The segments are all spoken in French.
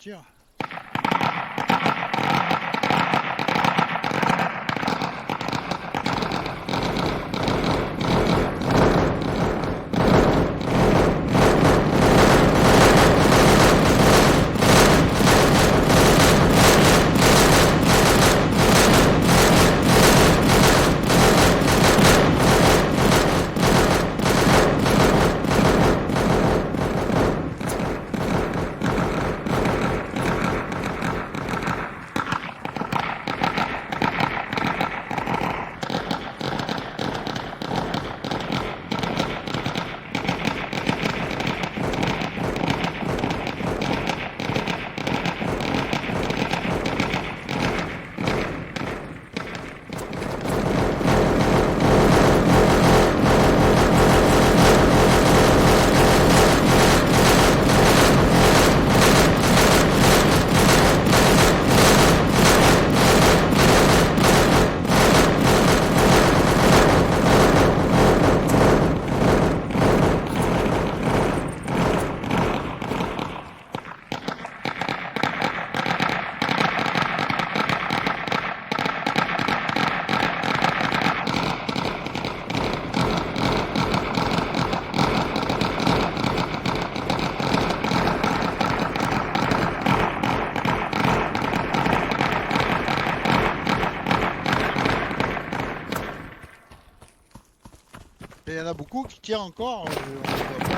tire. Et il y en a beaucoup qui tirent encore. On voit pas.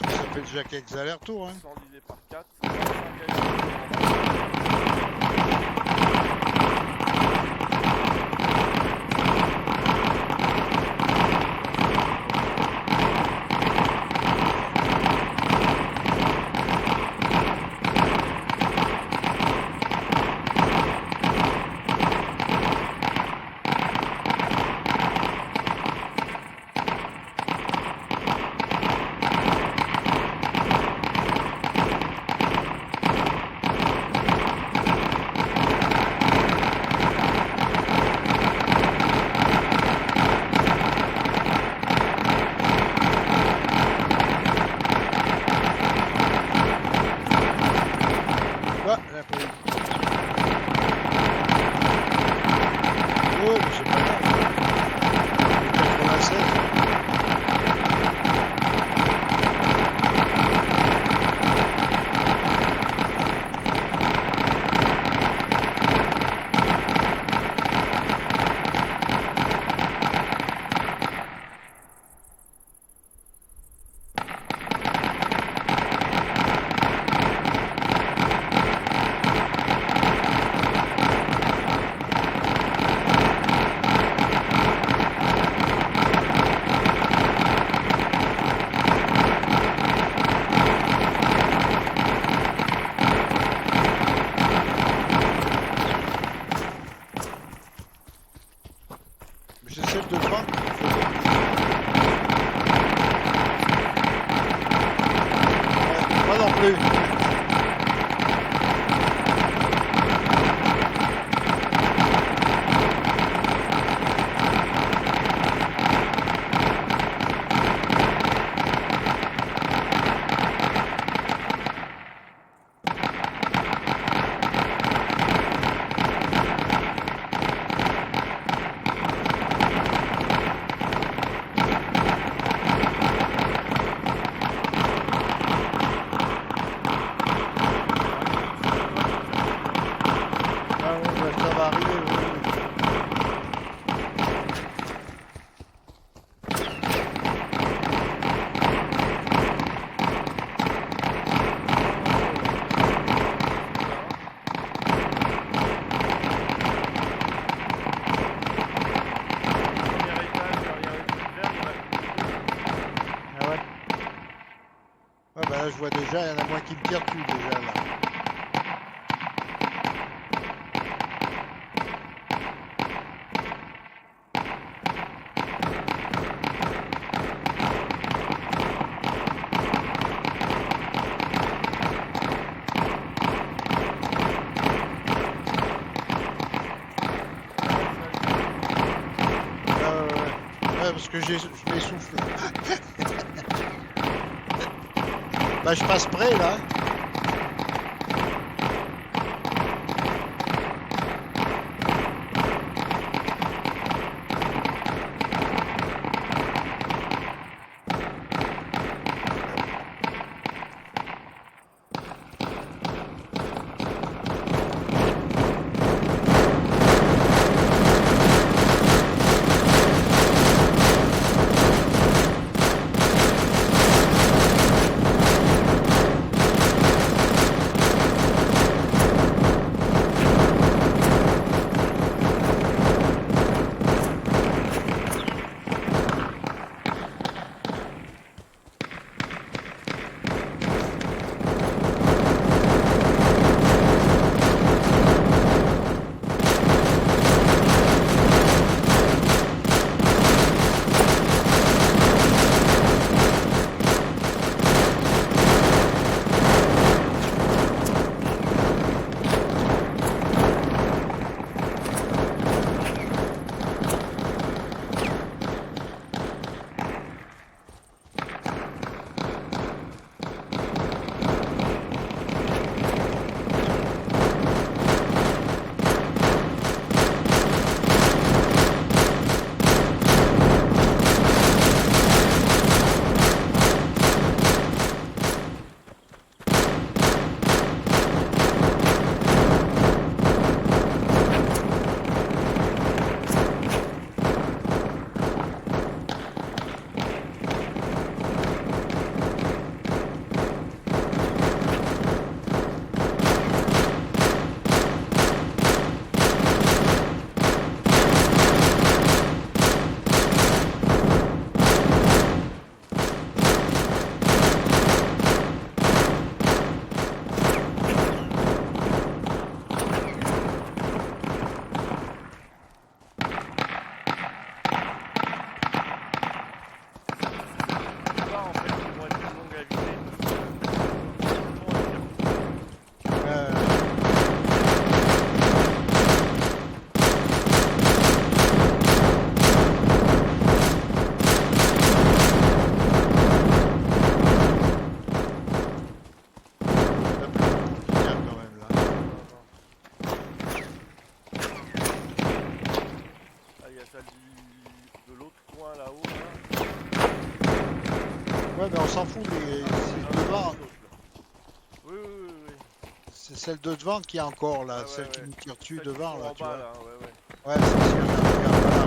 Ça fait déjà quelques allers-retours. Hein. Sans divisé par 4. Ah, la police. Oh, mais c'est pas grave. 87. déjà, il y en a moins qui me tirent dessus déjà là. Ouais, parce que je m'essouffle. Bah je passe près là. Ouais, mais on s'en fout des c'est devant. Oui, oui, oui, oui. C'est celle de devant qui est encore là, Ah, ouais, celle qui ouais. nous tire dessus Celles qui devant sont là, en tu bas, vois. là, ouais, ouais. Ouais, c'est sûr, regarde, voilà.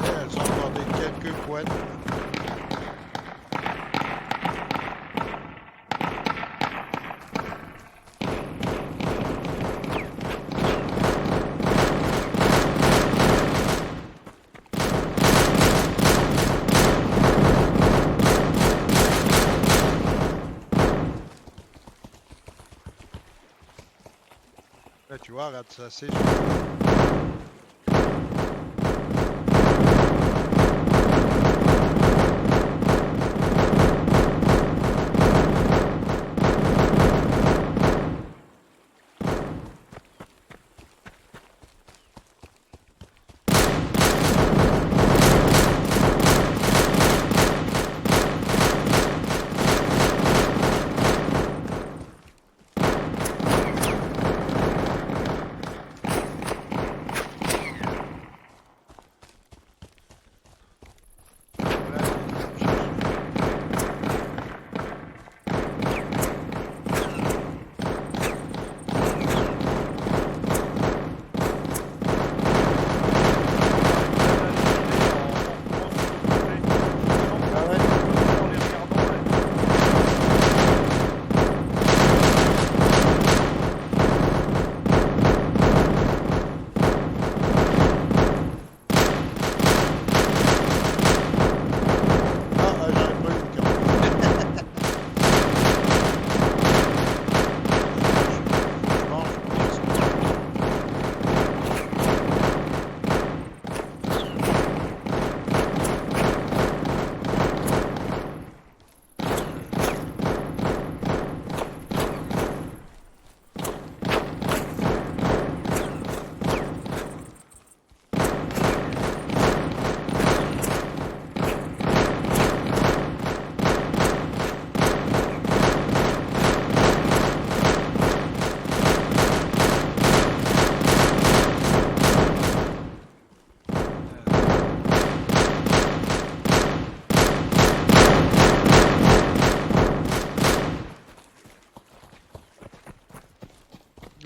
Ouais, elles ont encore quelques pointes. Là, tu vois, regarde ça, c'est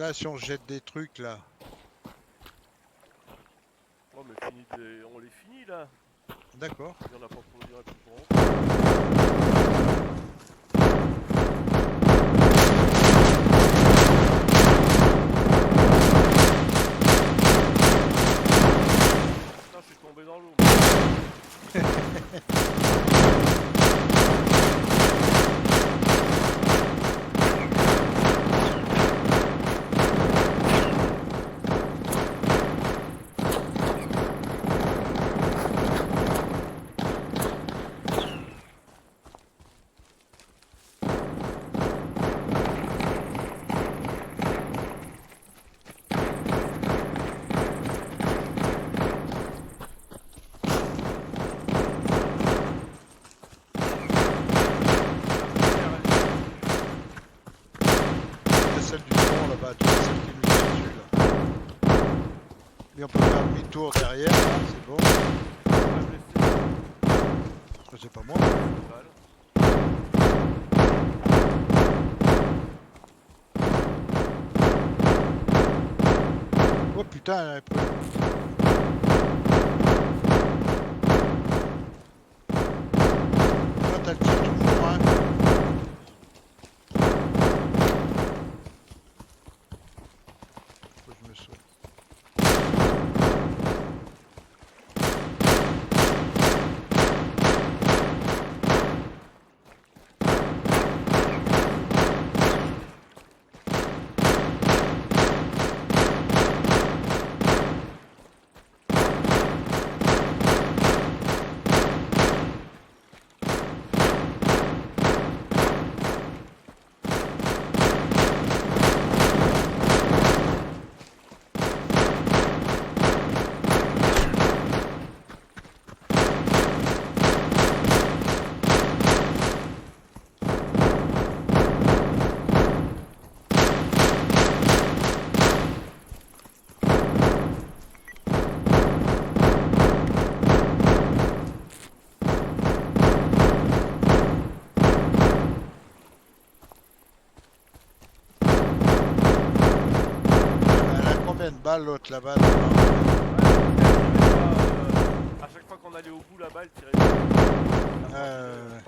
Là, si on jette des trucs, là. Oh mais on les finit là. D'accord. Il y en a pas pour il y en a plus pour longtemps. Putain, je suis tombé dans l'eau. C'est celle du fond, là-bas. Tu vois, celle qui nous tire dessus, là. Mais on peut faire demi-tour derrière, là. C'est bon. C'est pas moi. Oh putain, elle est pris. Toi, t'as le tir tout le monde, hein. Faut que je me sauve. Elle a combien de balles, l'autre, là-bas? À chaque fois qu'on allait au bout là-bas, elle tirait. Euh...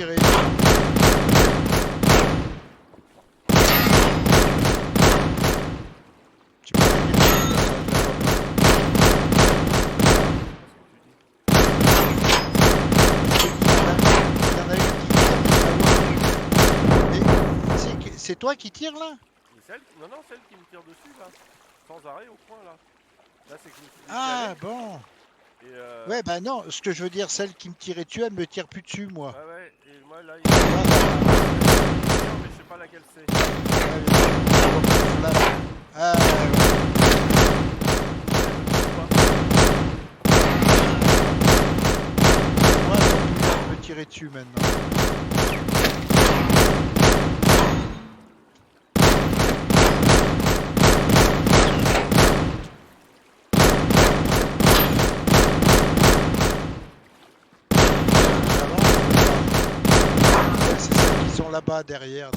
tirer. Tu peux faire quelque chose, là, il y en a une qui tire, mais c'est toi qui tires là? Mais non, non, celle qui me tire dessus là. Sans arrêt au point là. Là c'est que je me suis Ah décalé bon. et Ouais, bah non, ce que je veux dire, celle qui me tirait dessus, elle me tire plus dessus, moi. ouais, ouais, et moi là, Tu vois, mais je sais pas laquelle c'est. Ah, moi, elle me tirer dessus maintenant. Ouais, c'est celles qui sont là-bas derrière.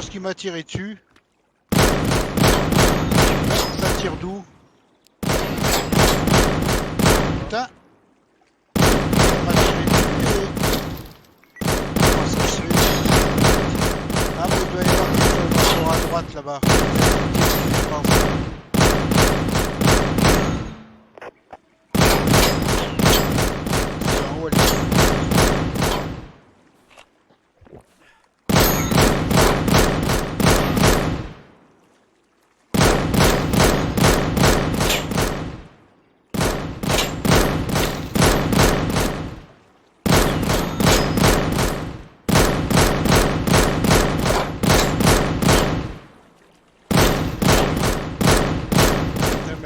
Qui m'a tiré dessus. Ça tire d'où? Putain. Ça m'a tiré dessus et... Comment ça se fait? Ah mais il doit y avoir quelque chose encore à droite là-bas. Je pense. C'est en haut, elle est...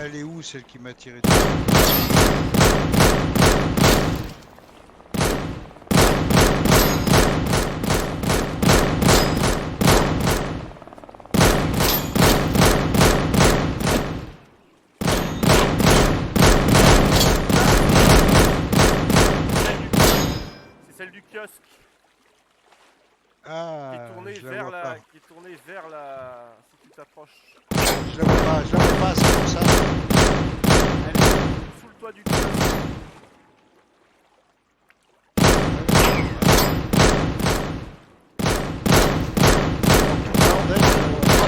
Elle est où celle qui m'a tiré dessus? C'est celle du kiosque. Ah, Qui est tournée je la vers vois la. pas. Qui est tournée vers la. Si tu t'approches. Je la vois pas, c'est pour ça. Elle est sous le toit du kiosque.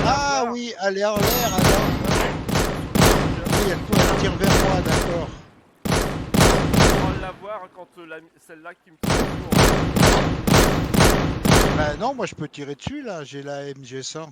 Ah oui, elle est en l'air alors. Oui, elle tire vers moi, d'accord. On pourra la voir quand celle-là qui me tire dessus. Bah non, moi je peux tirer dessus là, j'ai la MG100.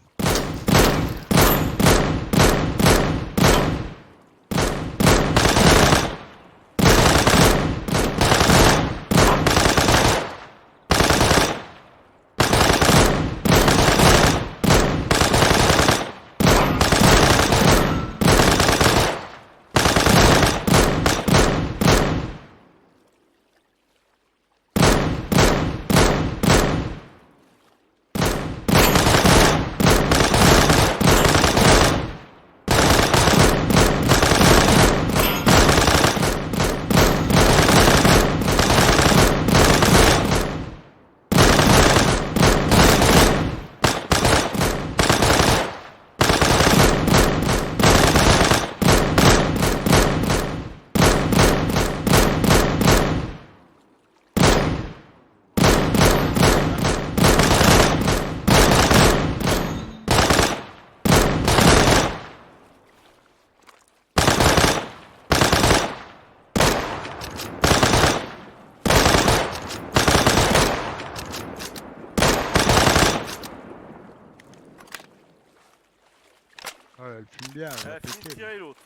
elle fume bien, elle va Elle finit de péter. tirer l'autre.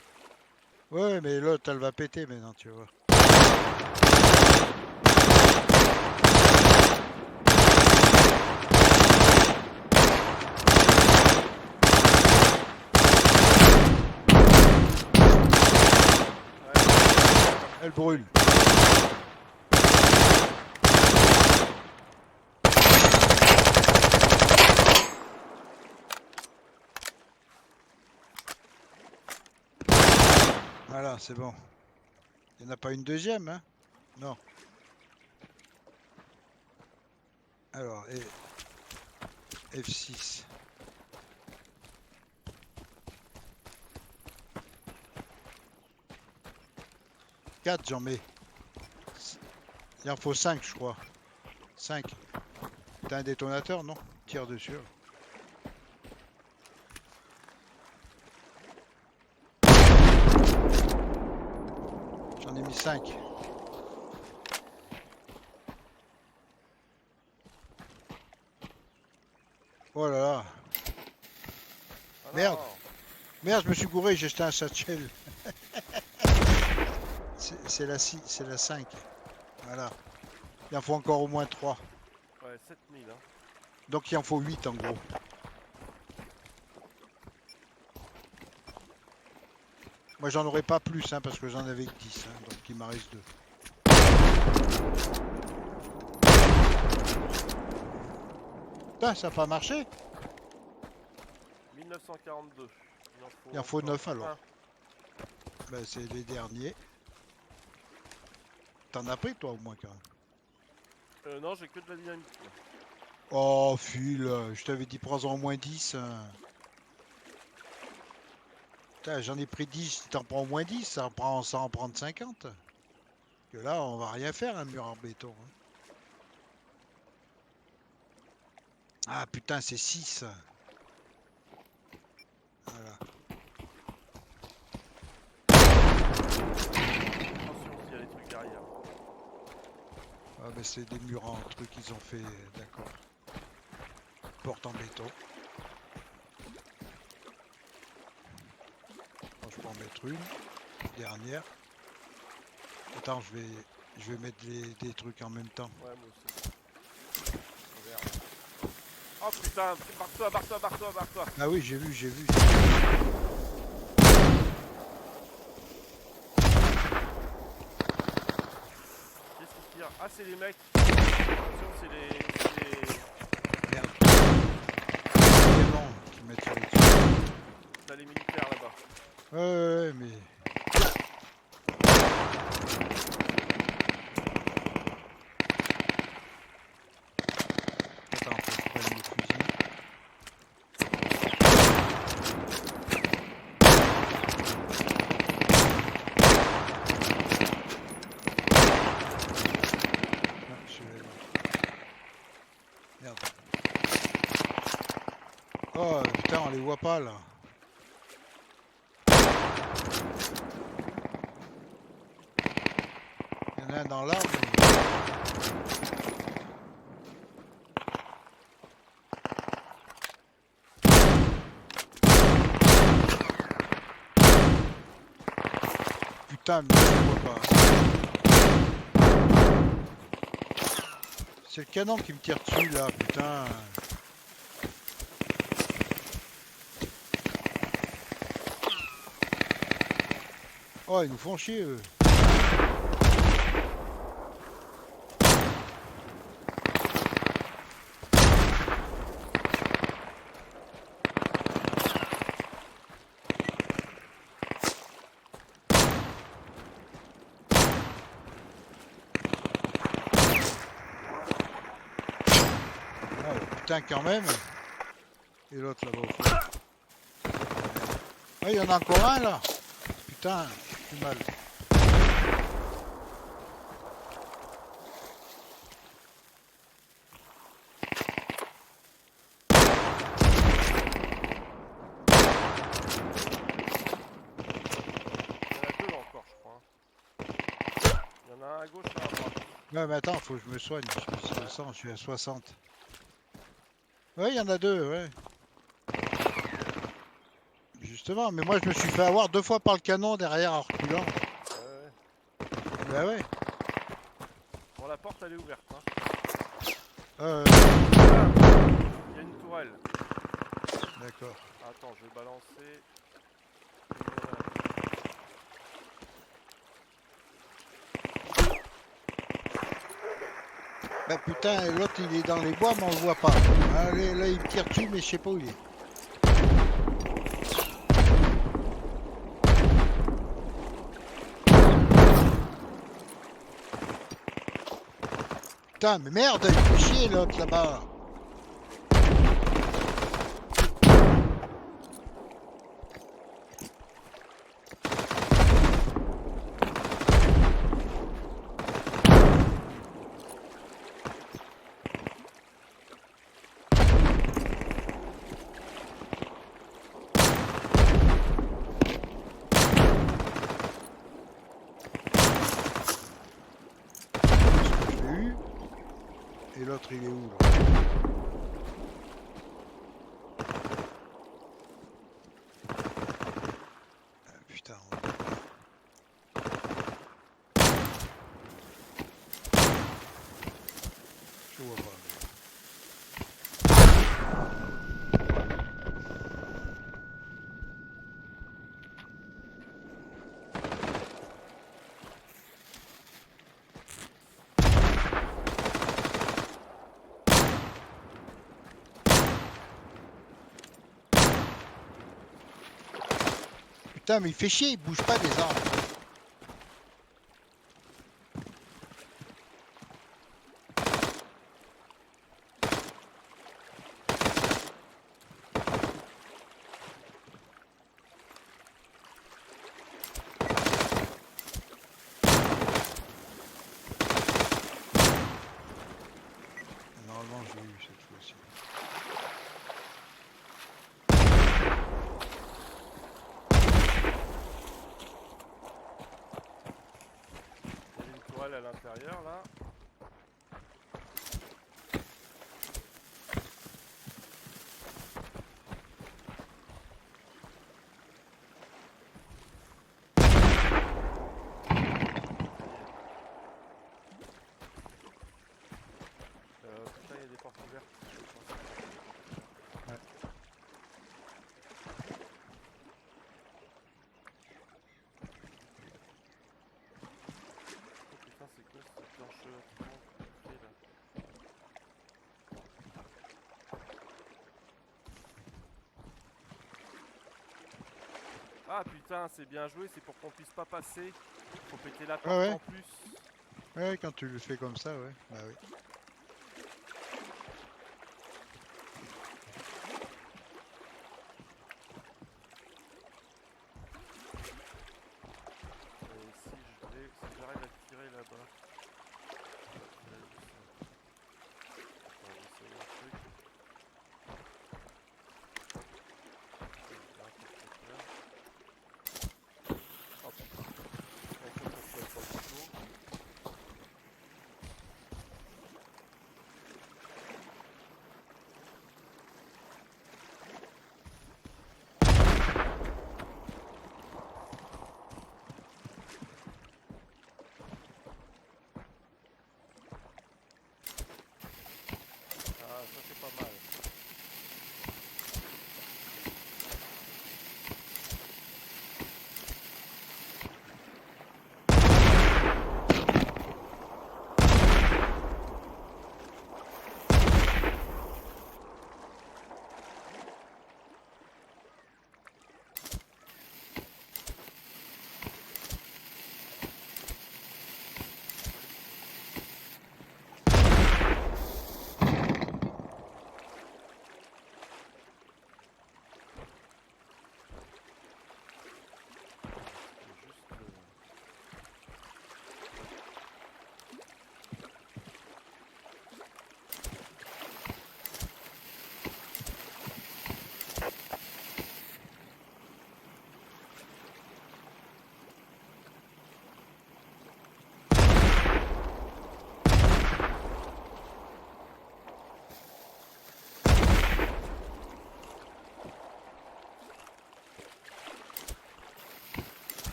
Ouais, mais l'autre, elle va péter maintenant, tu vois. Ouais. Elle brûle. Voilà, c'est bon. Il n'y en a pas une deuxième, hein? Non. Alors, F6. 4, j'en mets. Il en faut 5, je crois. 5. T'as un détonateur, non? Tire dessus. J'en ai mis 5. Oh là là. Ah Merde. non. Merde, je me suis gouré, j'ai jeté un satchel. C'est la 5. Voilà. Il en faut encore au moins 3. Ouais, 7000. Hein. Donc il en faut 8 en gros. Moi j'en aurais pas plus hein, parce que j'en avais que 10. Hein, donc il m'en reste 2. Putain, ça n'a pas marché? 1942. Il en faut encore 9 alors. un. Ben, c'est les derniers. T'en as pris toi au moins quand même. Non, j'ai que de la dynamite. Là. Oh Phil, je t'avais dit prends-en au moins 10. Putain, j'en ai pris 10, si t'en prends au moins 10, ça en prend 50. Que là, on va rien faire un mur en béton. Hein. Ah putain, c'est 6. Voilà. Attention s'il y a des trucs derrière. Ah ben c'est des murs en truc qu'ils ont fait, d'accord. Porte en béton. Bon, je peux en mettre une. Dernière. Attends, je vais mettre des trucs en même temps. Ouais, moi aussi. Merde. Oh putain, barre-toi, barre-toi, barre-toi, barre-toi. Ah oui, j'ai vu, j'ai vu. Qu'est-ce qu'ils tirent? Ah, c'est les mecs. Attention, c'est les... Merde. C'est long qu'ils mettent sur les trucs. T'as les militaires là-bas. Ouais, mais... Attends, faut que je prenne le fusil. Ah, je vais là. Merde. Oh putain, on les voit pas là. Il y en a un dans l'arbre. Putain, mais je le vois pas. C'est le canon qui me tire dessus là, putain. Oh, ils nous font chier eux. Oh, putain, quand même. Et l'autre là-bas au fond. Ah, il y en a encore un là. Putain, j'ai mal. Il y en a deux encore, je crois. Hein. Il y en a un à gauche et un à droite. Ouais, mais attends, faut que je me soigne. Je suis à 60. Ouais, il y en a deux, ouais. Juste Justement, mais moi je me suis fait avoir 2 fois par le canon derrière en reculant. Ouais. Bah ouais. Bon, la porte elle est ouverte. Hein. Euh, Ah, il y a une tourelle. D'accord. Attends, je vais balancer. Bah putain, l'autre il est dans les bois mais on le voit pas. Allez, là il me tire dessus mais je sais pas où il est. Putain, mais merde, il fait chier l'autre là-bas. Je l'ai eu. Et l'autre il est où là? Ah, putain, je vois pas. Putain, mais il fait chier, il bouge pas des arbres. Normalement, je l'ai eu cette fois-ci. Il y a une tourelle à l'intérieur là. Putain, il y a des portes ouvertes. Ouais. Oh putain, c'est quoi ce planchement qui fait là? Ah putain, c'est bien joué, c'est pour qu'on puisse pas passer. Faut péter la porte ouais. en plus. Ouais, quand tu le fais comme ça, ouais. Bah oui. Et si j'arrive à tirer là-bas. Attends, j'essaie un truc. Hop. On peut faire ça sur le couteau.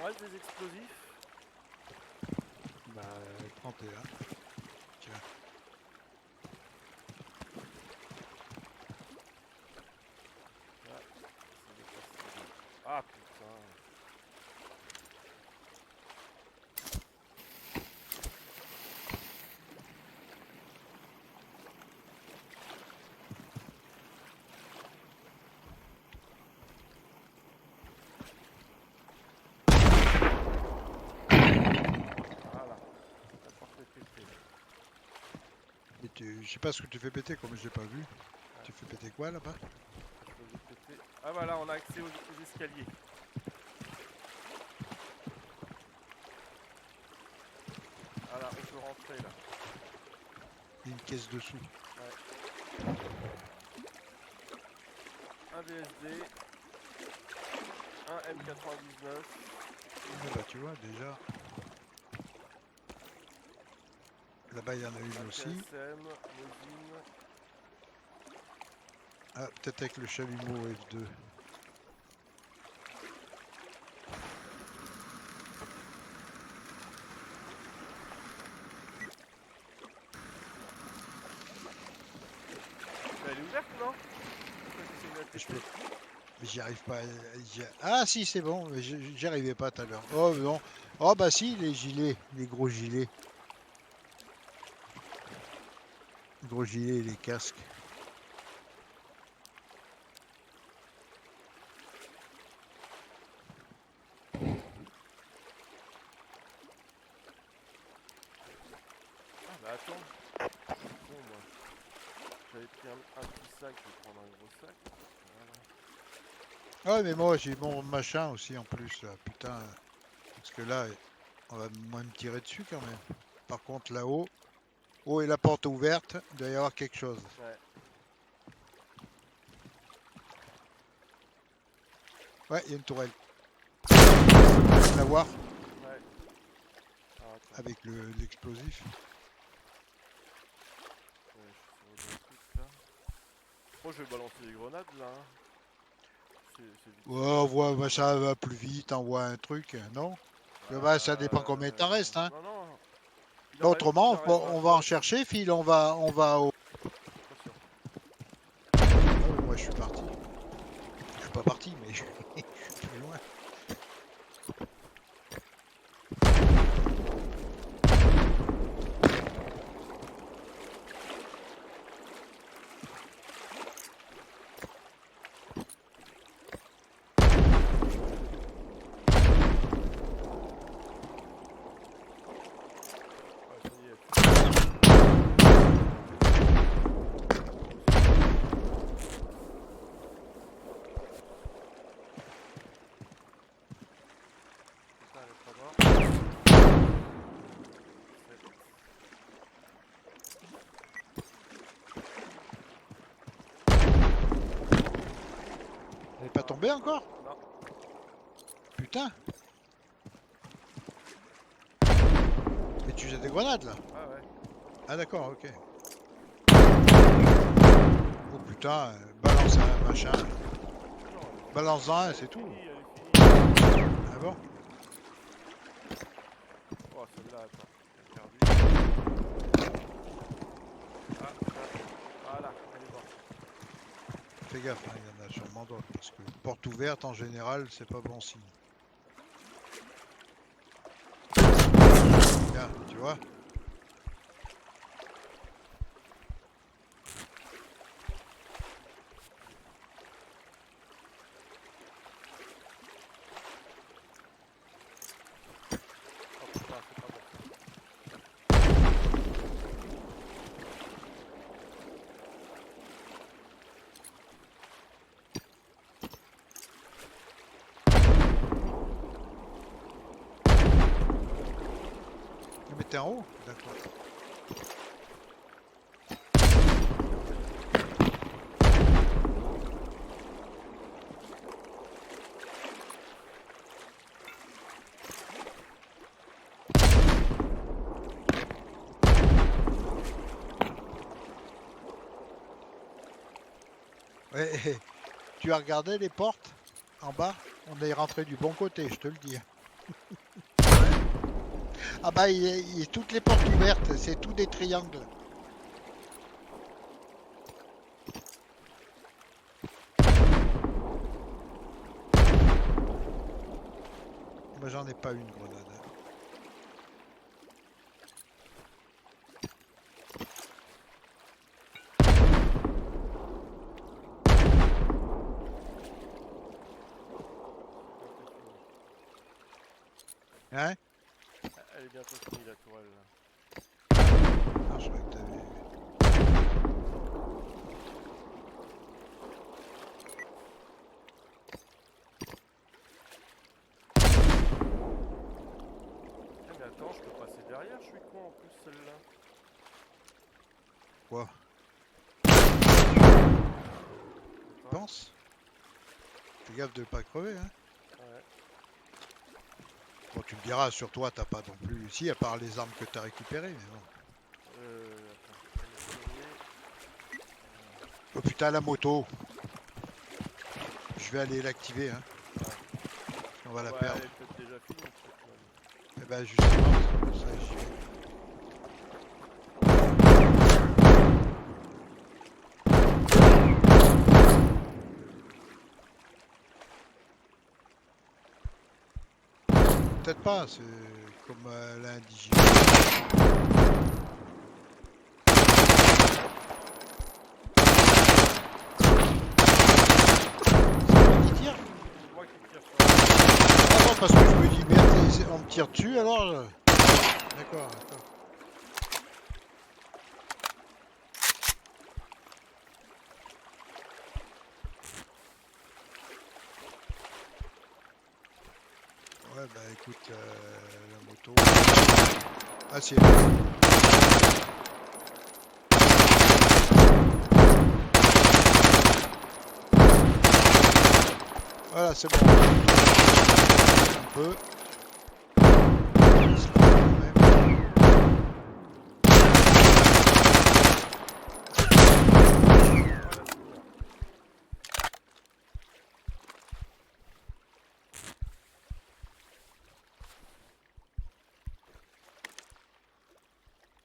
reste des explosifs. Bah, 31. Tiens. Ah putain. Voilà. La porte est pétée. Et je sais pas ce que tu fais péter, comme je l'ai pas vu. Tu fais péter quoi là-bas? Explosif pété. Ah voilà, on a accès aux escaliers. Voilà, on peut rentrer là. Il y a une caisse dessous. Un VSD. Un M99. Ah bah tu vois déjà. Là-bas il y en a une Un aussi. PSM. Mosin. Ah, peut-être avec le chalumeau F2. Bah, elle est ouverte non? Pourquoi tu essaies de la Je péter? peux... Mais j'y arrive pas. Ah si c'est bon, mais j'y arrivais pas tout à l'heure. Oh non. Oh bah si, les gilets, les gros gilets. Les gros gilets et les casques. Ah bah attends. Bon moi. J'avais pris un petit sac, je vais prendre un gros sac. Voilà. Ouais mais moi j'ai mon machin aussi en plus là. Putain. Parce que là, on va moins me tirer dessus quand même. Par contre là-haut, oh et la porte ouverte, il doit y avoir quelque chose. Ouais. Ouais, il y a une tourelle. On va la voir Ouais. Ah, attends. avec l'explosif. Ouais, je suis sur le truc là. Moi je vais balancer des grenades là. Hein. C'est vite Ouais, fait, on hein, voit, des bah, ça grenades. va plus vite, on voit un truc, non? Bah, ça dépend combien t'en Euh... reste, hein. Non, non. Il Autrement, en reste on va en 29. chercher, Phil, on va au... Attention. Ah ouais, moi je suis parti. Je suis pas parti, mais je suis plus loin. Ouais, ça y est. Putain, elle est pas morte. Elle est pas tombée encore? Non. Putain. Mais tu jettes des grenades là? Ah ouais. Ah d'accord, ok. Oh putain, balance un machin. Non, Balance un, elle c'est est tout. finie, elle est finie. Ah bon? Oh, celle-là, attends. Elle est perdue. Ah, voilà, elle est morte. Fais gaffe, hein, il y en a sûrement d'autres. Parce que porte ouverte en général, c'est pas bon signe. Tiens, tu vois? Oh putain, c'est pas bon. Mais t'es en haut? D'accord. Ouais, tu as regardé les portes en bas? On est rentré du bon côté, je te le dis. Ah bah toutes les portes ouvertes, c'est tout des triangles. Moi j'en ai pas une grenade. Hein? Elle est bientôt finie la tourelle là. Ah, je croyais que t'avais... Ah, mais attends, je peux passer derrière, je suis con en plus celle-là. Quoi? Attends, Pense? Fais gaffe de pas crever, hein? ouais. Bon, tu me diras, sur toi, t'as pas non plus... Si, à part les armes que t'as récupérées, mais bon. Attends, on est premier. Oh putain, la moto! Je vais aller l'activer, hein. On va la Ouais, perdre. elle est peut-être déjà finie cette même. Eh ben justement, ça, j'y vais. Peut-être pas, c'est comme l'indigène. C'est toi qui tire? C'est moi qui tire sur la... Ah non, parce que je me dis merde, on me tire dessus alors. D'accord, d'accord. Ouais, bah écoute, la moto. Ah, si, elle est là. Voilà, c'est bon. Un peu.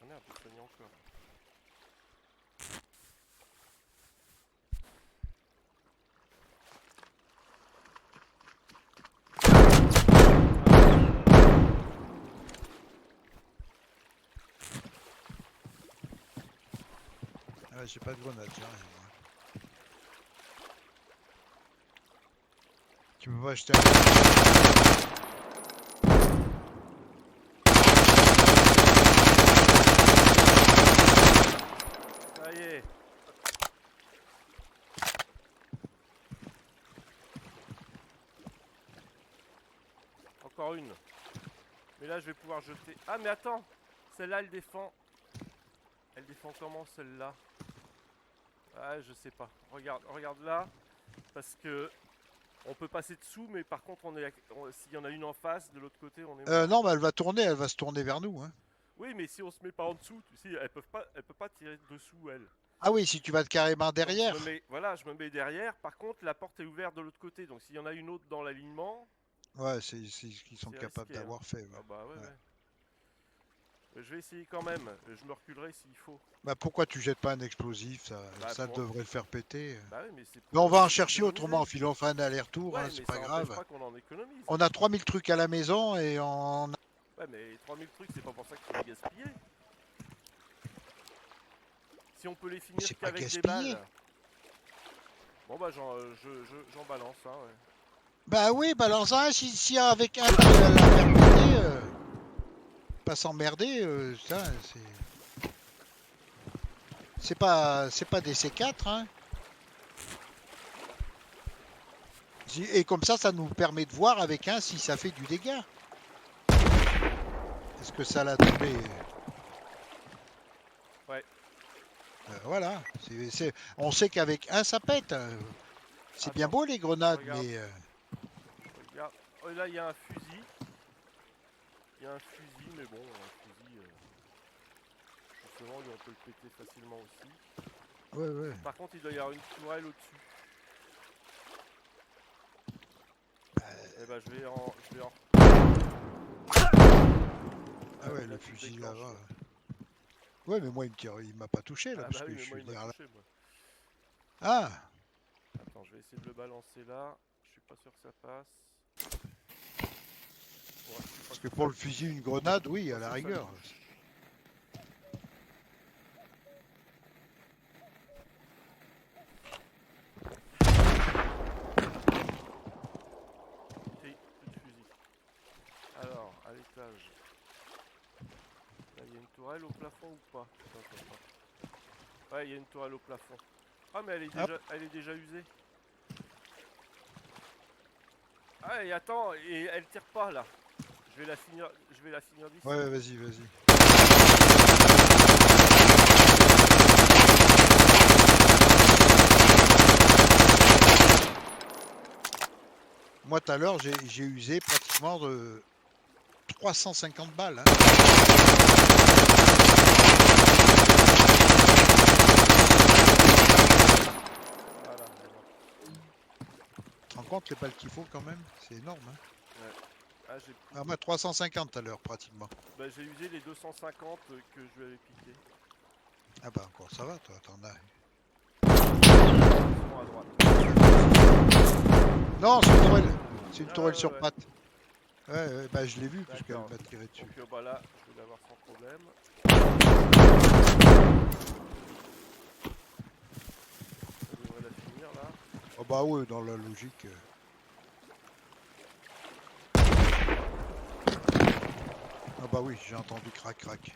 Ah merde, je saigne encore. Ah, j'ai pas de grenade, j'ai rien, moi. Tu peux pas acheter un... Ça y est. Encore une. Mais là, je vais pouvoir jeter... Ah, mais attends. Celle-là, elle défend... Elle défend comment, celle-là? Ah, je sais pas. Regarde, regarde là. Parce que... On peut passer dessous, mais par contre, s'il y en a une en face, de l'autre côté, on est mort. Non, mais elle va tourner, elle va se tourner vers nous, hein. Oui, mais si on se met pas en dessous, tu sais, elle peut pas tirer dessous, elle. Ah oui, si tu vas carrément Donc, derrière. voilà, je me mets derrière. Par contre, la porte est ouverte de l'autre côté. Donc, s'il y en a une autre dans l'alignement, Ouais, c'est ce qu'ils sont c'est capables risqué, hein. d'avoir fait. Ah Ouais. bah ouais, Ouais. ouais. Je vais essayer quand même. Je me reculerai s'il faut. Bah pourquoi tu jettes pas un explosif? Bah, Ça devrait le faire péter. bah ouais, mais c'est Mais pour on va en chercher économiser. autrement, puis on fait un aller-retour, hein, Ouais, c'est mais pas ça n'empêche grave. pas qu'on en économise. On a 3000 trucs à la maison et on... Ouais, mais 3000 trucs, c'est pas pour ça qu'il faut les gaspiller. Si on peut les finir C'est pas qu'avec des gaspillé. balles. Bon bah j'en balance, hein, ouais. Bah oui, balance un, si avec un tu vas la faire péter, pas s'emmerder, ça, c'est pas des C4, hein. Et comme ça nous permet de voir avec un si ça fait du dégât. Est-ce que ça l'a tombé? Ouais. Voilà. On sait qu'avec un, ça pète. C'est bien Attends, beau les grenades, regarde. mais... Regarde. Oh, là, il y a un fusil. Il y a un fusil, mais bon, un fusil... Justement, on peut le péter facilement aussi. Ouais, ouais. Par contre, il doit y avoir une tourelle au-dessus. Eh bah, je vais en... Ah ouais, il a le tout fusil déclenché. là-bas. Ouais, mais moi, il m'a pas touché là, Ah parce bah que oui, je mais moi suis il m'a derrière là. touché moi. Ah! Attends, je vais essayer de le balancer là. Je suis pas sûr que ça passe. Ouais, je crois Parce que que c'est pour ça. le fusil, une grenade, oui, Je à crois la que c'est ça le rigueur. push. Et plus de fusil. Alors, à l'étage. Là, il y a une tourelle au plafond ou pas? Attends, attends. Ouais, il y a une tourelle au plafond. Ah, mais Hop. elle est déjà usée. Ah, et attends, et elle tire pas là. Je vais la finir d'ici. Ouais, vas-y, vas-y. Moi, tout à l'heure, j'ai usé pratiquement de 350 balles. Hein. Voilà, elle est morte. Tu te rends compte les balles qu'il faut quand même? C'est énorme. Hein. Ouais. Ah, Ah, moi, 350 tout à l'heure, pratiquement. bah, j'ai usé les 250 que je lui avais piqué. Ah bah encore, ça va, toi, t'en as. Ils sont à droite. Non, c'est une tourelle. C'est une Ah, tourelle ouais, sur ouais. pattes. Ouais, bah je l'ai vu puisqu'elle D'accord. m'a tiré dessus. Donc bah là, je vais l'avoir sans problème. Ça devrait la finir là. Oh bah oui, dans la logique. Ah bah oui, j'ai entendu crac crac.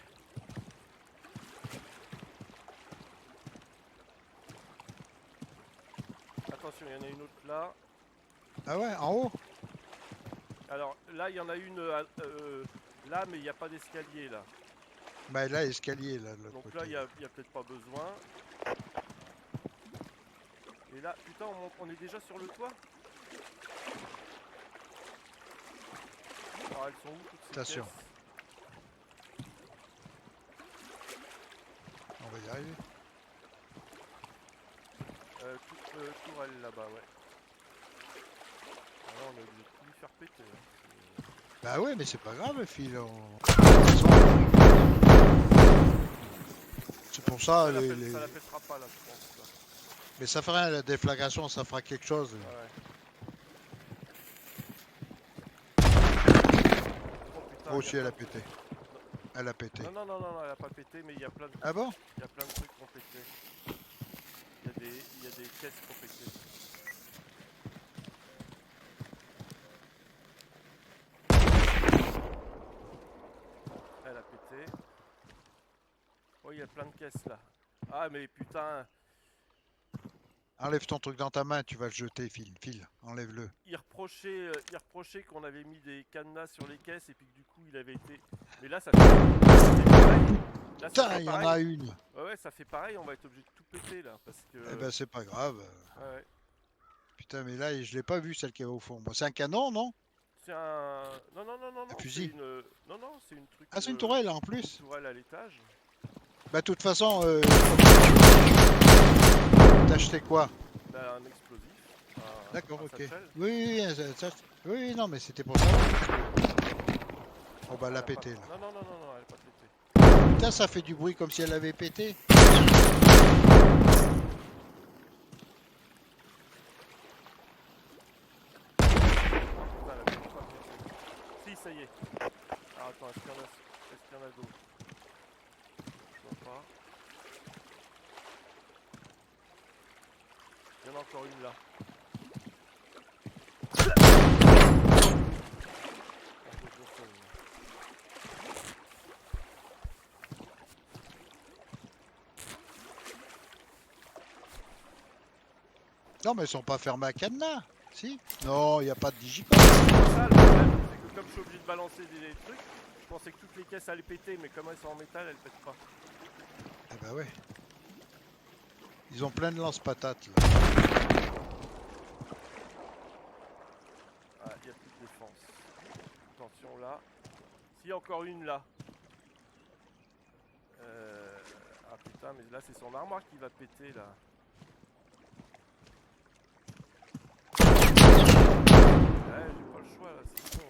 Attention, il y en a une autre là. Ah ouais, en haut? Alors là, il y en a une là, mais il n'y a pas d'escalier là. Bah là, escalier, là, de l'autre Donc côté. là, il y a peut-être pas besoin. Et là, putain, on est déjà sur le toit. Alors elles sont où toutes ces Attention. caisses? On va y arriver. Tourelle là-bas, ouais. Ah, là, on est obligé de tout lui faire péter. Hein. Bah ouais, mais c'est pas grave, Phil. C'est pour ça, Ça la pètera pas là, je pense. Là. Mais ça fera la déflagration, ça fera quelque chose. Ouais. Oh putain, Oh, si, y a elle a plein de pété. trucs. Elle a pété. Non, elle a pas pété, mais il y a plein de, Ah bon? il y a plein de trucs qui ont pété. Il y a des caisses qui ont pété. Elle a pété. Oh, il y a plein de caisses là. Ah, mais putain, Enlève ton truc dans ta main, tu vas le jeter, Phil. Enlève-le. il reprochait qu'on avait mis des cadenas sur les caisses et puis que du coup il avait été. Mais là, ça fait pareil. Là, ça Putain, fait il y en pareil. a une. Ouais, ça fait pareil, on va être obligé de tout péter là. Parce que. Eh ben, c'est pas grave. Ouais. Putain, mais là, je l'ai pas vu, celle qui est au fond. Bon, c'est un canon, non? C'est un. Un Non, c'est fusil. une. Non, non, c'est une truc. Ah, c'est une tourelle, en Une plus. tourelle à l'étage. Bah, de toute façon, t'as acheté quoi? Bah, un explosif. D'accord, Un ok. satchel. Oui, oui, non, mais c'était pour savoir. Oh, bah, elle a Elle a pas- pété, là. Non, elle a pas pété. Putain, ça fait du bruit comme si elle avait pété. Putain, elle a peut-être pas pété. Si, ça y est. Alors attends, est-ce qu'il y en a d'autres? Je vois pas. Il y en a encore une là. Non, mais elles sont pas fermées à cadenas. Si? Non, il n'y a pas de digicode. Ça, le problème, c'est que comme je suis obligé de balancer des trucs, je pensais que toutes les caisses allaient péter, mais comme elles sont en métal, elles pètent pas. Eh bah ouais. Ils ont plein de lance-patates, là. Ah, il n'y a plus de défense. Attention là. Si, encore une là. Ah putain, mais là c'est son armoire qui va péter là. Ouais, j'ai pas le choix là, c'est bon. Là.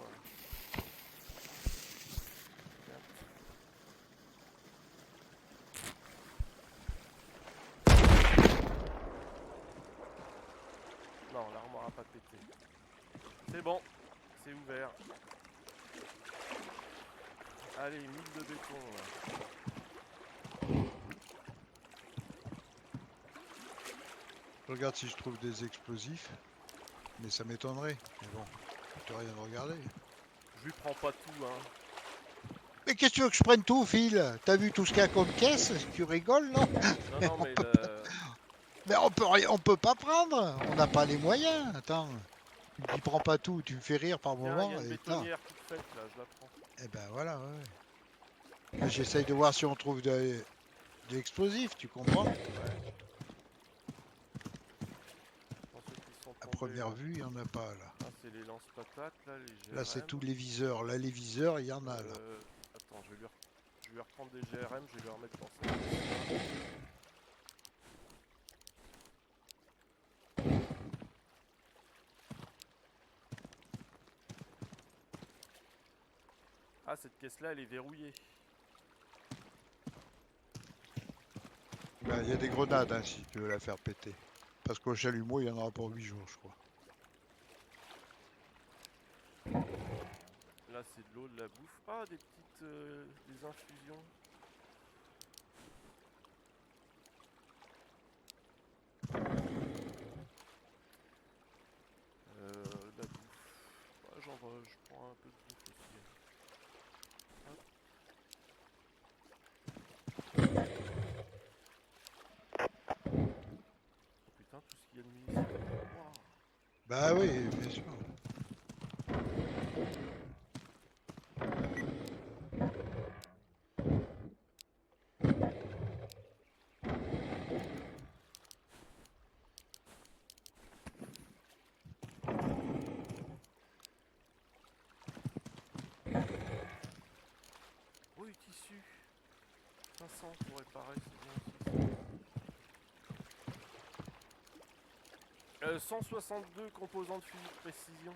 Non, l'armoire a pas pété. C'est bon, c'est ouvert. Allez, 1000 de béton là. Je regarde si je trouve des explosifs. Mais ça m'étonnerait. Mais bon, tu rien de regarder. Je lui prends pas tout, hein. Mais qu'est-ce que tu veux que je prenne tout, Phil? T'as vu tout ce qu'il y a comme caisse? Tu rigoles, non? Non, non, mais le... Mais on peut pas prendre. On n'a pas les moyens. Attends. Tu me dis prends pas tout. Tu me fais rire par Tiens, il y moment. a une Et attends. bétonnière toute faite là, je la prends. Eh ben voilà, ouais. Là, j'essaye de voir si on trouve de l'explosif, tu comprends? Pour ceux qui sont À tombés, première là. vue, il n'y en a pas là. Ah, c'est les lance-patates là, les GRM. Là, c'est tous les viseurs. Là, les viseurs, il y en a là. Attends, je vais lui reprendre des GRM, je vais lui remettre dans cette caisse-là. Ah, cette caisse-là, elle est verrouillée. Ben, il y a des grenades hein, si tu veux la faire péter. Parce qu'au chalumeau, il y en aura pour 8 jours, je crois. Là, c'est de l'eau, de la bouffe. Ah, des petites... des infusions. De la bouffe. Ah, je prends un peu de bouffe aussi. Hop. Oh, putain, tout ce qu'il y a de munitions. Wow. Bah oui, bien sûr. Oui, tissu. 500 pour réparer, c'est bien aussi. 162 composants de fusil de précision.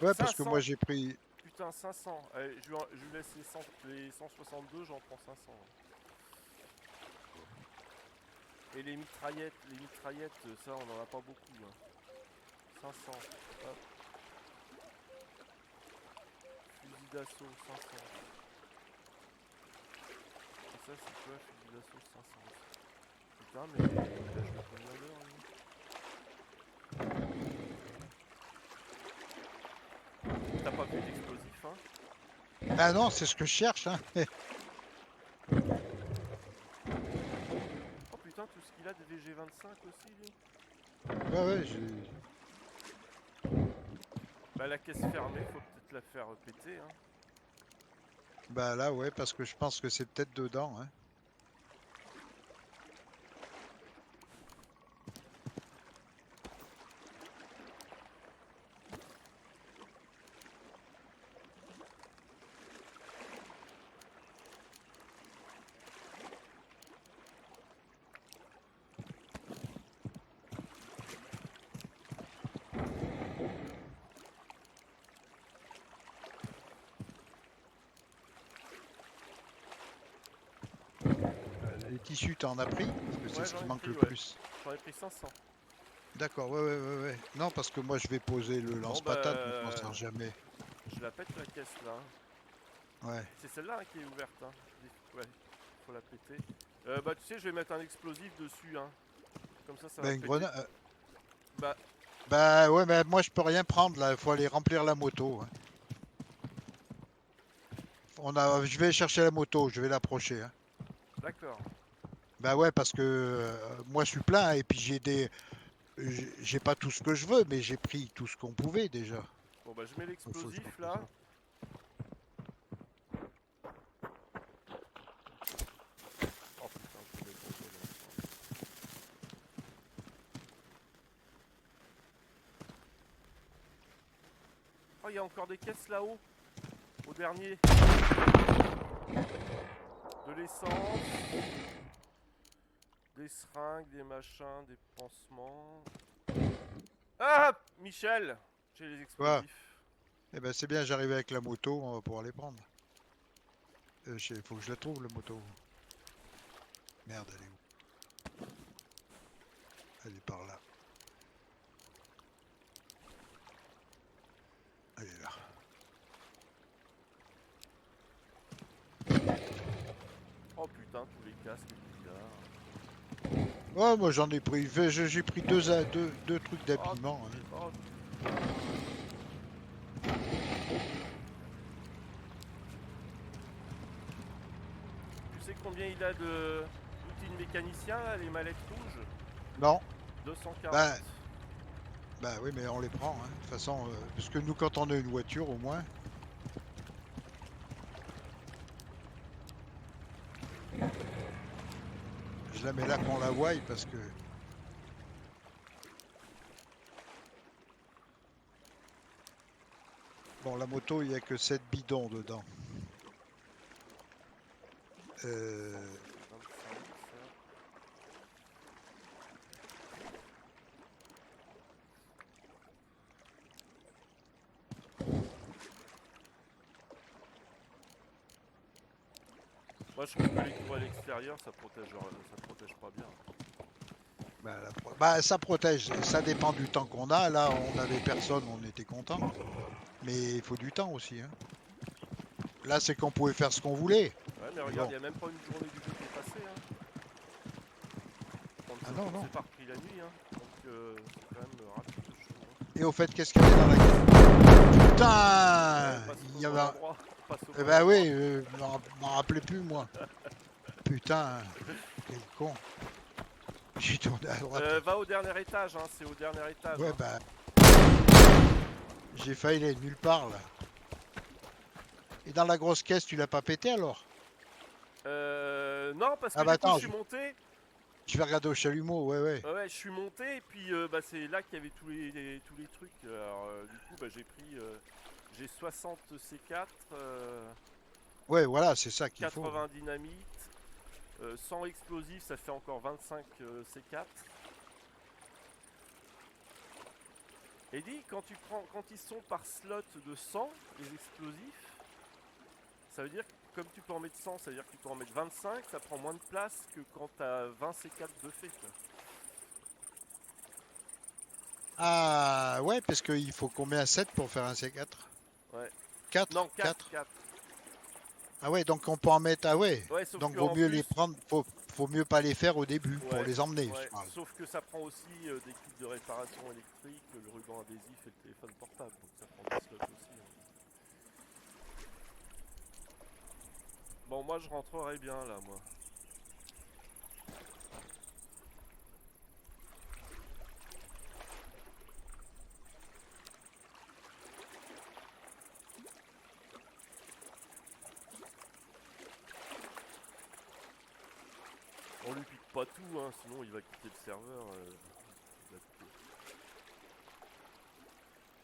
Ouais, parce que 500. moi j'ai pris. Putain, 500. Allez, je lui laisse les 162, j'en prends 500. Et les mitraillettes, ça on en a pas beaucoup. Hein. 500. Hop. Fusil d'assaut, 500. Et ça c'est quoi, fusil d'assaut, 500. Putain, mais là je vais combien d'heures lui. T'as pas vu d'explosif, hein? Ah non, c'est ce que je cherche, hein. Oh putain, tout ce qu'il a de VG25 aussi, lui. Ouais, ouais, j'ai. Bah la caisse fermée, faut peut-être la faire péter, hein. Bah là, ouais, parce que je pense que c'est peut-être dedans, hein. Les tissus, t'en as pris? Parce que c'est Ouais, ce j'en qui ai manque pris, le ouais. plus. J'en ai pris 500. D'accord, ouais, ouais, ouais, ouais. Non, parce que moi je vais poser le Bon lance-patate, mais je m'en bah... sers jamais. Je la pète la caisse là. Ouais. C'est celle-là hein, qui est ouverte. Hein. Ouais, faut la péter. Bah tu sais, je vais mettre un explosif dessus. Hein. Comme ça Bah va une péter. grenade. Bah, Bah ouais, mais moi je peux rien prendre là, il faut aller remplir la moto. Hein. Je vais chercher la moto, je vais l'approcher. Hein. d'accord. Bah ouais, parce que moi je suis plein et puis j'ai pas tout ce que je veux, mais j'ai pris tout ce qu'on pouvait déjà. Bon bah je mets Il faut que je l'explosif repose là. ça. Oh putain, je voulais tomber là. Oh, il y a encore des caisses là-haut. Au dernier. De l'essence. Des seringues, des machins, des pansements. Ah Michel, j'ai les Quoi? explosifs. Eh ben c'est bien, j'arrive avec la moto, on va pouvoir les prendre. Faut que je la trouve la moto. Merde, elle est où? Elle est par là. hein, tous les casques, les bizarres. Ouais, moi j'en ai pris. J'ai pris deux trucs d'habillement. Hein. Oh, tu sais combien il a de d'outils de mécanicien là, les mallettes rouges? Non. 240. Bah oui, mais on les prend. Hein. De toute façon, parce que nous, quand on a une voiture, au moins. Je la mets là qu'on la voie parce que. Bon, la moto, il n'y a que 7 bidons dedans. 25, moi je trouve que les trous à l'extérieur ça protège pas bien. Bah, ça protège. Ça dépend du temps qu'on a. Là, on avait personne, on était content. Mais il faut du temps aussi. Hein. Là, c'est qu'on pouvait faire ce qu'on voulait. Ouais, mais regarde, il n'y a même pas une journée du jeu qui est passée. Hein. On s'est pas repris la nuit, hein. Donc c'est quand même rapide. Je trouve, hein. Et au fait, qu'est-ce qu'il y avait dans la cave? Putain, il y avait. Eh ben oui, je m'en rappelais plus moi. Putain, quel con. J'ai tourné à droite. Va au dernier étage, hein. C'est au dernier étage. Ouais, hein. bah. J'ai failli aller nulle part là. Et dans la grosse caisse, tu l'as pas pété alors? Non, parce que Ah bah du coup, attends, je suis monté. Je vais regarder au chalumeau, ouais. Ouais, je suis monté et puis bah, c'est là qu'il y avait tous les trucs. Alors du coup, bah, j'ai 60 C4, Ouais, voilà, c'est ça qu'il faut. 80 dynamite, 100 explosifs, ça fait encore 25 C4. Et dit, quand ils sont par slot de 100, les explosifs, ça veut dire que comme tu peux en mettre 100, ça veut dire que tu peux en mettre 25, ça prend moins de place que quand tu as 20 C4 de fait. Quoi. Ah, ouais, parce qu'il faut combien 7 pour faire un C4? Ouais. 4? Non, 4. Ah ouais, donc on peut en mettre. Ah ouais, Ouais, sauf donc que vaut en mieux plus, les prendre. Faut mieux pas les faire au début pour ouais, les emmener, ouais. je parle. Sauf que ça prend aussi des kits de réparation électrique, le ruban adhésif et le téléphone portable. Donc ça prend des slots aussi. Hein. Bon, moi je rentrerai bien là, moi. On lui pique pas tout, hein, sinon il va quitter le serveur. Il va quitter.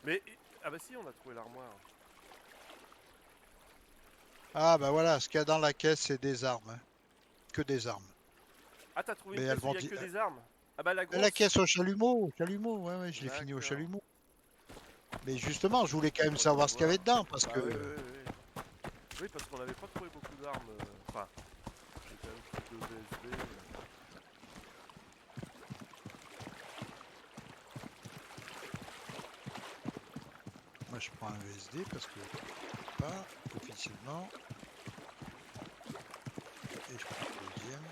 Mais, ah bah si, on a trouvé l'armoire. Ah bah voilà, ce qu'il y a dans la caisse, c'est des armes. Hein. Que des armes. Ah, t'as trouvé Mais une elles pièce où vont il y a que des armes? Ah bah la grosse. La caisse au chalumeau, ouais, je l'ai fini au D'accord. chalumeau. Mais justement, je voulais quand même On va savoir ce qu'il y avait voir. dedans, parce Bah que... Oui, parce qu'on n'avait pas trouvé beaucoup d'armes. Enfin, j'ai quand même pris 2 VSD. Moi, je prends un VSD, parce que... Pas officiellement. Et je prends le deuxième.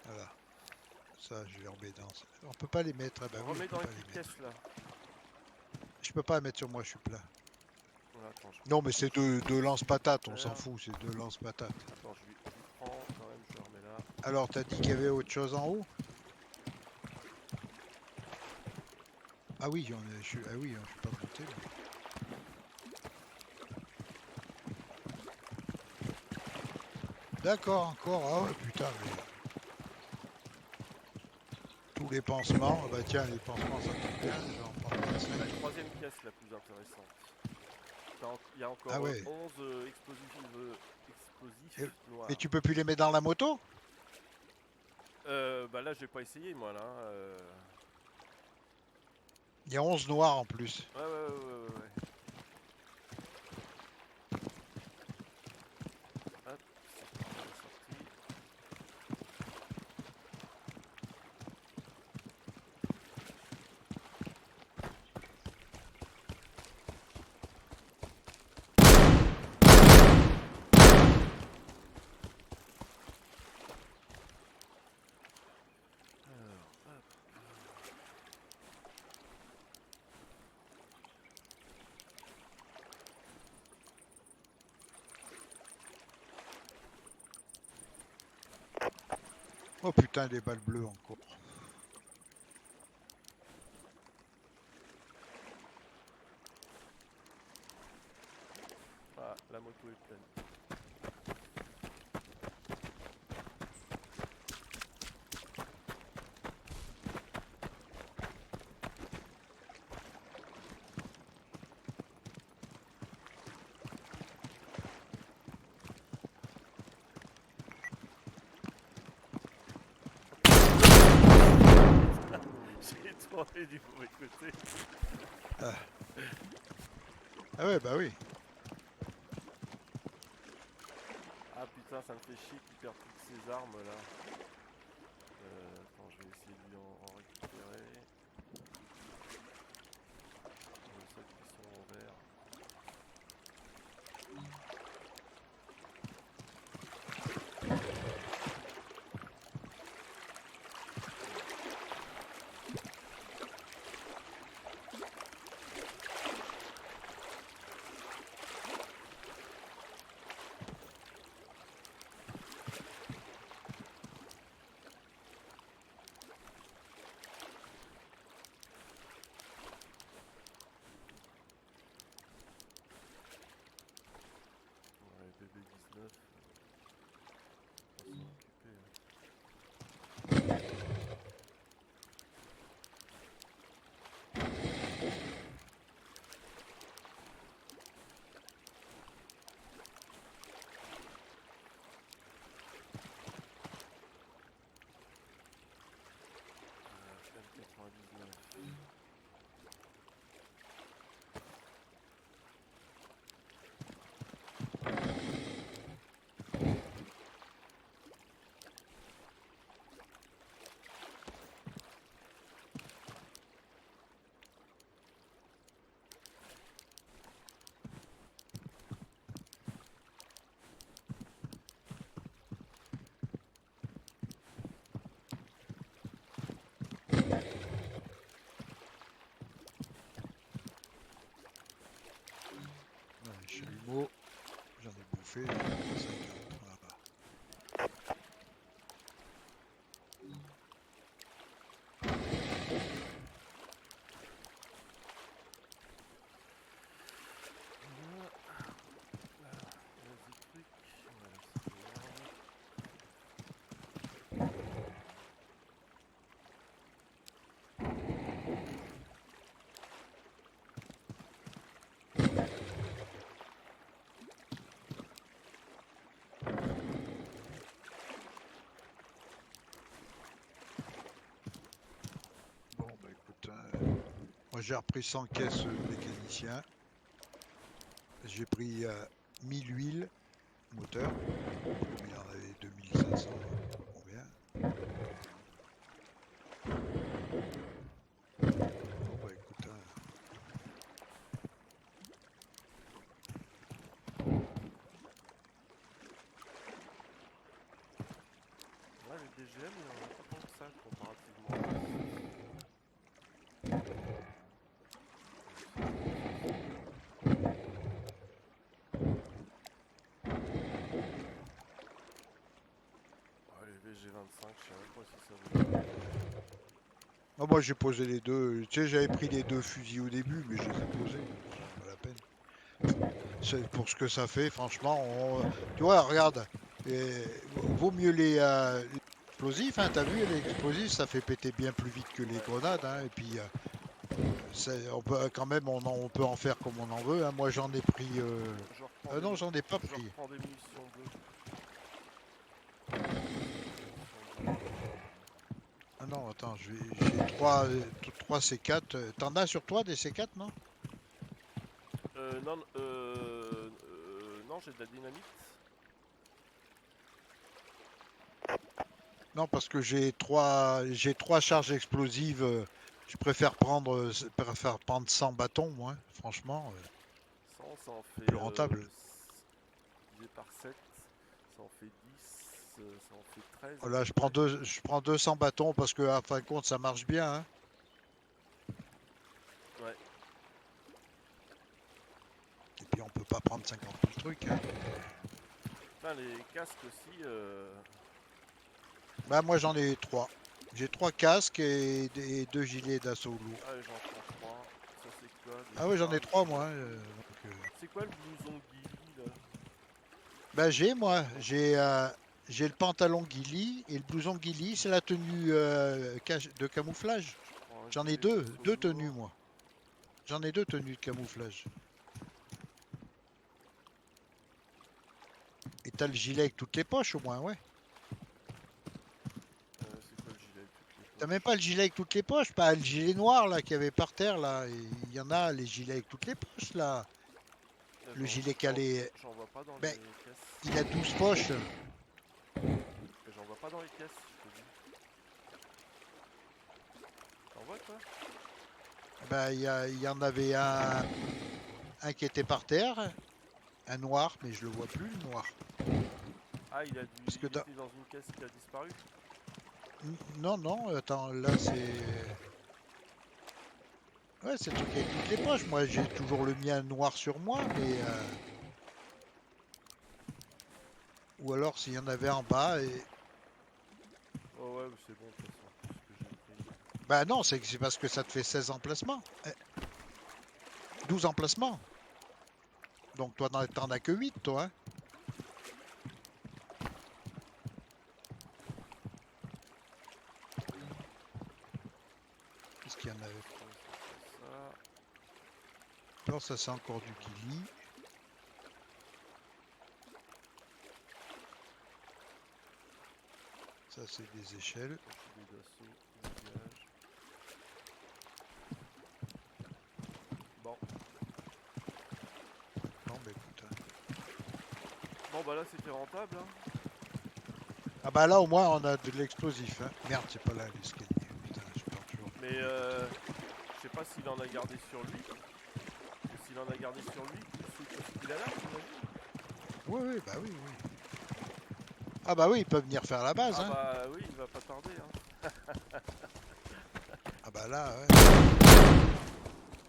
Voilà. Ça, je vais remettre dans... On peut pas les mettre, ah bah On oui, remet on peut dans les pas les petites mettre. caisses là. Je peux pas mettre sur moi, je suis plat. Voilà, attends, Non, mais c'est deux lance-patates, on s'en faire. fout, c'est 2 lance-patates. Attends, je lui prends quand même, je le remets là. Alors, t'as dit qu'il y avait autre chose en haut? Ah oui, ah oui, je suis pas monté. D'accord, encore. Ah ouais, putain, mais... Tous les pansements. Ah bah tiens, les pansements, ça tombe bien. Je vais en prendre une La cinq. troisième pièce la plus intéressante. Il y a encore Ah ouais. 11 explosifs noirs. Et tu peux plus les mettre dans la moto? Bah là, j'ai pas essayé moi là. Il y a 11 noirs en plus. Ouais. Hop, c'est sorti. Oh putain, des balles bleues encore. Ah, la moto est pleine. J'ai tourné du mauvais côté. Ah ouais, bah oui. Ah putain, ça me fait chier qu'il perde toutes ses armes là. Attends, je vais essayer de lui en récupérer. Ceux qui sont en vert. Ouais, BB19. On va s'en occuper. M99. Ouais, chalumeau, j'en ai bouffé. 50, voilà. Vas-y, truc. Voilà, c'est merde. Bon, bah écoute, moi j'ai repris 100 caisses mécanicien. J'ai pris 1000 huiles moteur. Comme il en avait 2500, pas combien. Bon, bah écoute, Ouais, les DGM, il en a pas tant que ça comparativement. Ah, les VG25, je sais même pas si ça vaut. ah, moi j'ai posé les deux. Tu sais, j'avais pris les deux fusils au début, mais je les ai posés. C'est pas la peine. C'est pour ce que ça fait, franchement. Tu vois, regarde. Vaut mieux les explosifs, hein, t'as vu, les explosifs, ça fait péter bien plus vite que les Ouais. grenades, hein, et puis on peut quand même, on peut en faire comme on en veut, hein. Moi j'en ai pris. Je reprends Non, j'en ai pas je pris. reprends des munitions bleues. Ah non, attends, j'ai trois C4. T'en as sur toi des C4, non? Non, non, j'ai de la dynamite. Non, parce que j'ai trois charges explosives. Je préfère prendre 100 bâtons, moi, franchement, 100, ça en fait plus rentable. divisé par 7. Ça en fait 10. Ça en fait 13 à Voilà, peu près. je prends 200 bâtons parce que, à fin de compte, ça marche bien, hein. Ouais. Et puis, on peut pas prendre 50 000 trucs, hein. Putain, les casques aussi. Bah moi j'en ai 3. J'ai 3 casques et 2 gilets d'assaut lourd. Allez, j'en prends 3. Ça, c'est quoi? Des Ah ouais, j'en ai fringues. 3 moi. C'est quoi le blouson Gilly là? Bah j'ai moi, j'ai le pantalon ghillie et le blouson ghillie, c'est la tenue de camouflage. Je prends un J'en ai gilet deux, d'assaut deux tenues lourd. moi. J'en ai 2 tenues de camouflage. Et t'as le gilet avec toutes les poches au moins, ouais. C'est quoi le gilet avec toutes les T'as même poches? pas le gilet avec toutes les poches, pas le gilet noir là qu'il y avait par terre là. Il y en a les gilets avec toutes les poches là. Là, Le gilet calé, j'en vois pas dans les ben caisses. il a 12 poches. Mais j'en vois pas dans les caisses, je te dis. T'en vois toi? Ben il y en avait un qui était par terre, un noir, mais je le vois plus le noir. Ah, il Parce que était dans une caisse qui a disparu. Non, non, attends, là c'est. Ouais, c'est le truc avec toutes les poches. Moi, j'ai toujours le mien noir sur moi, mais. Ou alors s'il y en avait en bas. Oh ouais, mais c'est bon de toute façon, tout ce que j'ai pris. Bah non, c'est parce que ça te fait 16 emplacements. 12 emplacements. Donc toi, t'en as que 8, toi. Hein. Qu'est-ce qu'il y en avait? Ça. Alors ça, c'est encore du Kili. Ça, c'est des échelles. Gilet d'assaut, visage. Bon. Non, bah écoute. Bon bah là c'était rentable hein. Ah bah là, au moins, on a de l'explosif. Hein. Merde, c'est pas là l'escalier. Putain, je pars toujours. Mais je sais pas s'il en a gardé sur lui. Ou s'il en a gardé sur lui, plus ce qu'il a là, t'imagines? Oui, oui, bah oui, oui. Ah bah oui, ils peuvent venir faire la base. Ah Hein. bah oui, il va pas tarder hein. Ah bah là, ouais.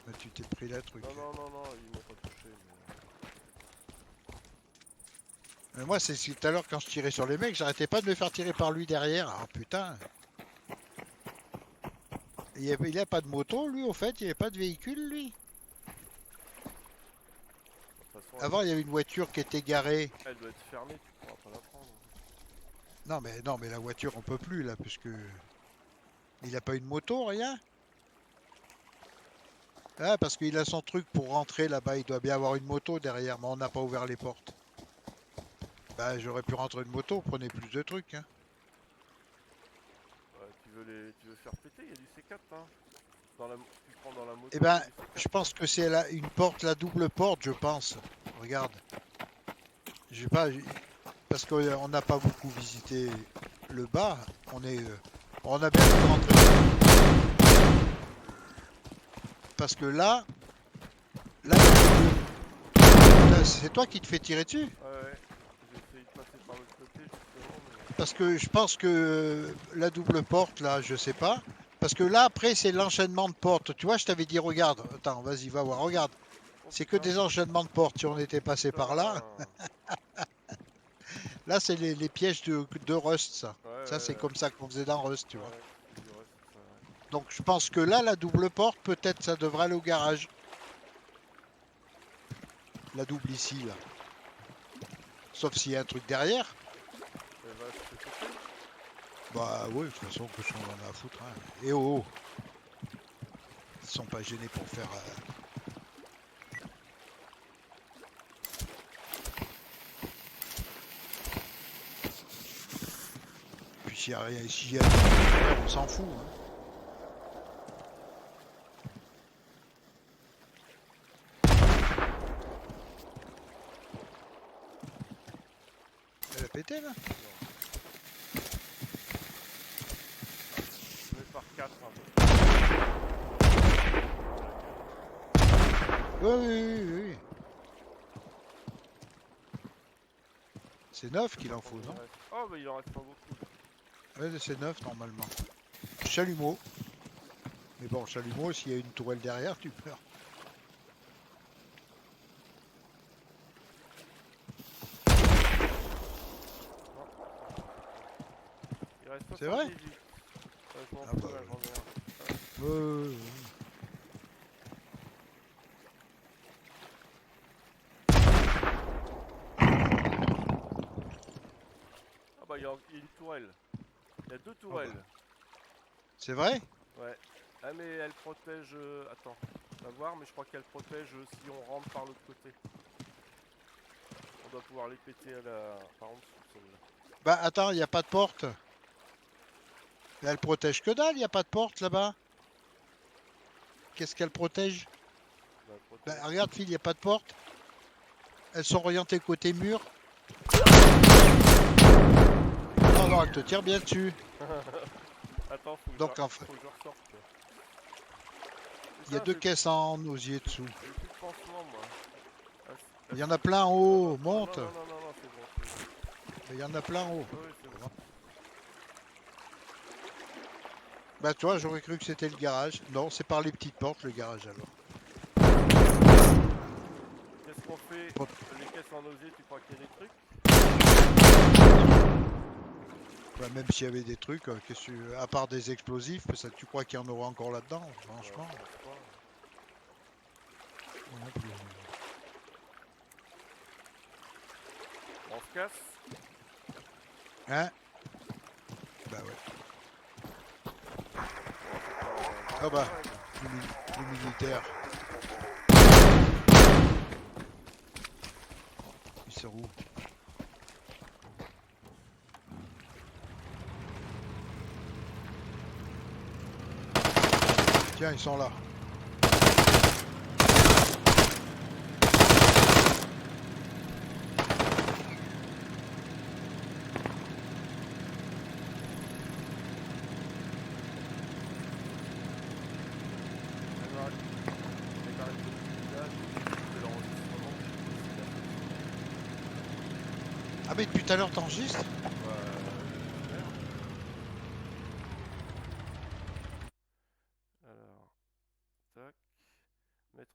Bah, tu t'es pris la truc. Non, non, non, non, ils m'ont pas touché. Mais moi, c'est tout à l'heure quand je tirais sur les mecs, j'arrêtais pas de me faire tirer par lui derrière. Ah putain. Il a pas de moto, lui, au fait. Il a pas de véhicule, lui. De toute façon, Avant, il y avait une voiture qui était garée. elle doit être fermée, tu pourras pas la prendre. Non, mais la voiture, on peut plus, là, puisque il a pas une moto, rien. Ah, parce qu'il a son truc pour rentrer là-bas. Il doit bien avoir une moto derrière, mais on n'a pas ouvert les portes. Bah, j'aurais pu rentrer une moto, prenez plus de trucs, hein. Ouais, tu veux faire péter, il y a du C4 hein. Tu prends dans la moto. Eh ben, il y a du C4, je pense que c'est une porte, la double porte, je pense. Regarde. Je sais pas, parce qu'on n'a pas beaucoup visité le bas. On a bien pu rentrer. Parce que là, c'est toi qui te fais tirer dessus. Ouais, j'ai essayé de passer par l'autre côté justement, mais... Parce que je pense que la double porte, là, je sais pas. Parce que là, après, c'est l'enchaînement de portes. Tu vois, je t'avais dit, regarde. Attends, vas-y, va voir, regarde. Oh, C'est que putain, des enchaînements de portes. Si on était passé par là, putain. là, c'est les pièges de Rust, ça. Ouais, Ça, c'est ouais, comme ça qu'on faisait dans Rust, tu vois. ouais, c'est du reste, ça, ouais. Donc, je pense que là, la double porte, peut-être, ça devrait aller au garage. La double ici, là. Sauf s'il y a un truc derrière. Elle va se faire péter. Bah oui, de toute façon, que on en a à foutre. Hein. Et oh, oh. Ils sont pas gênés pour faire... Puis s'il y a rien, s'il y a on s'en fout. Hein. Elle a pété là. Je vais par 4 hein. Oui, oui, oui, oui. C'est 9 qu'il en faut, non? Oh, bah il en reste pas beaucoup. Ouais, c'est 9 normalement. Chalumeau. Mais bon, chalumeau, s'il y a une tourelle derrière, tu meurs. Il reste C'est vrai 78. Je m'en Ah fous, bah, là, j'en ai un. Euh, Ah bah, il y a une tourelle. Il y a deux tourelles. C'est vrai? Ouais. Ah, mais elle protège. Attends, on va voir, mais je crois qu'elle protège si on rentre par l'autre côté. On doit pouvoir les péter par en dessous, celle-là. Bah attends, il n'y a pas de porte. Elle protège que dalle, il n'y a pas de porte là-bas. Qu'est-ce qu'elle protège? Bah, elle Bah protège. regarde, Phil, il n'y a pas de porte. Elles sont orientées côté mur. Non, non, elle te tire bien dessus. Attends, Donc enfin, faut que je ressorte. il y a Putain, deux caisses en osier dessous. j'ai plus de pansement, moi. Ah, Il y en a plein en haut, non, monte. non, non, non, non, c'est bon, c'est bon. Mais il y en a plein en haut. Oui, c'est bon. Bah toi, j'aurais cru que c'était le garage. Non, c'est par les petites portes le garage alors. Qu'est-ce qu'on fait? Hop. Les caisses en osier, tu crois qu'il y a des trucs? Bah, même s'il y avait des trucs, à part des explosifs, ça, tu crois qu'il y en aura encore là-dedans, franchement. Je pense pas. Moi non plus. On se casse? Hein? Bah ouais. Ah bah, les militaires. Ils sont où? Tiens, ils sont là. Ah mais depuis tout à l'heure t'enregistres?